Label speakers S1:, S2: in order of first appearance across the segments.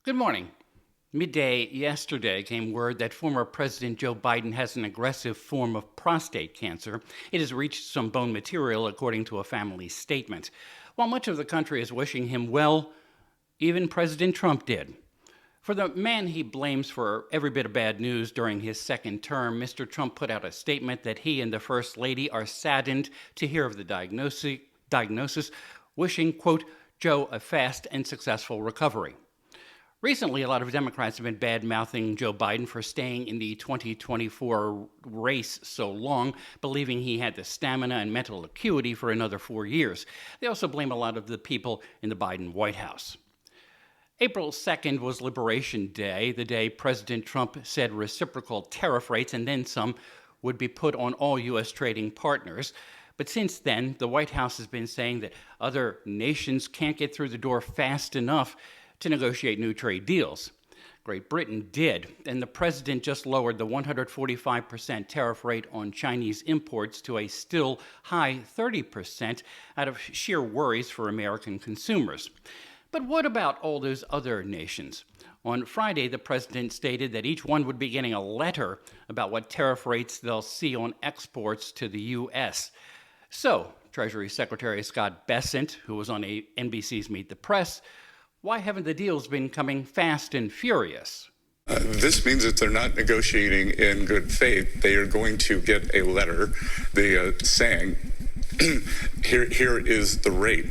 S1: Good morning. Midday yesterday came word that former President Joe Biden has an aggressive form of prostate cancer. It has reached some bone material, according to a family statement. While much of the country is wishing him well, even President Trump did. For the man he blames for every bit of bad news during his second term, Mr. Trump put out a statement that he and the First Lady are saddened to hear of the diagnosis, wishing, quote, Joe a fast and successful recovery. Recently, a lot of Democrats have been bad-mouthing Joe Biden for staying in the 2024 race so long, believing he had the stamina and mental acuity for another 4 years. They also blame a lot of the people in the Biden White House. April 2nd was Liberation Day, the day President Trump said reciprocal tariff rates and then some would be put on all U.S. trading partners. But since then, the White House has been saying that other nations can't get through the door fast enough to negotiate new trade deals. Great Britain did, and the president just lowered the 145% tariff rate on Chinese imports to a still high 30% out of sheer worries for American consumers. But what about all those other nations? On Friday, the president stated that each one would be getting a letter about what tariff rates they'll see on exports to the U.S. So, Treasury Secretary Scott Bessent, who was on NBC's Meet the Press, why haven't the deals been coming fast and furious?
S2: This means that they're not negotiating in good faith. They are going to get a letter saying, here is the rate.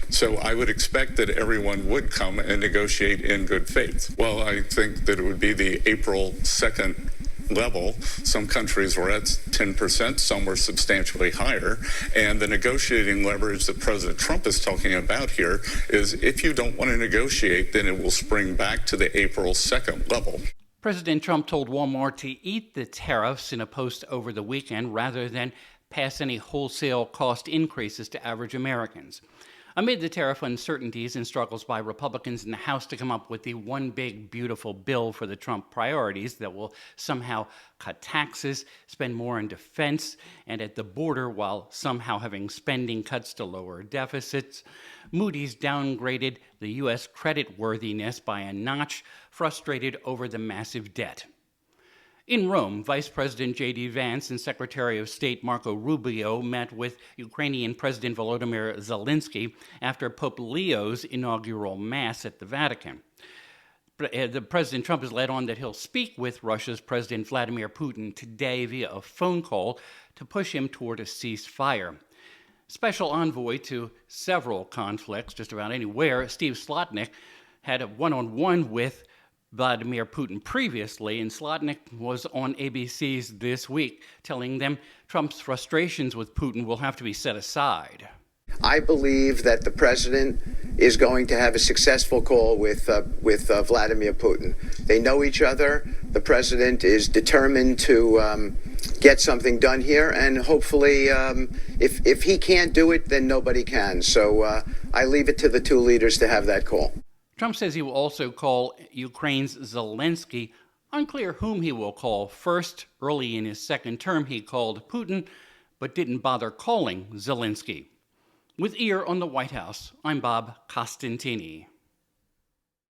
S2: So I would expect that everyone would come and negotiate in good faith. Well, I think that it would be the April 2nd level. Some countries were at 10%, some were substantially higher. And the negotiating leverage that President Trump is talking about here is if you don't want to negotiate, then it will spring back to the April 2nd level.
S1: President Trump told Walmart to eat the tariffs in a post over the weekend rather than pass any wholesale cost increases to average Americans. Amid the tariff uncertainties and struggles by Republicans in the House to come up with the one big, beautiful bill for the Trump priorities that will somehow cut taxes, spend more on defense, and at the border while somehow having spending cuts to lower deficits, Moody's downgraded the U.S. creditworthiness by a notch, frustrated over the massive debt. In Rome, Vice President J.D. Vance and Secretary of State Marco Rubio met with Ukrainian President Volodymyr Zelensky after Pope Leo's inaugural Mass at the Vatican. The President Trump has led on that he'll speak with Russia's President Vladimir Putin today via a phone call to push him toward a ceasefire. Special envoy to several conflicts, just about anywhere, Steve Slotnick had a one-on-one with Vladimir Putin previously, and Slotnick was on ABC's This Week, telling them Trump's frustrations with Putin will have to be set aside.
S3: I believe that the president is going to have a successful call with Vladimir Putin. They know each other. The president is determined to get something done here, and hopefully, if he can't do it, then nobody can. So I leave it to the two leaders to have that call.
S1: Trump says he will also call Ukraine's Zelensky. Unclear whom he will call first. Early in his second term, he called Putin, but didn't bother calling Zelensky. With ear on the White House, I'm Bob Costantini.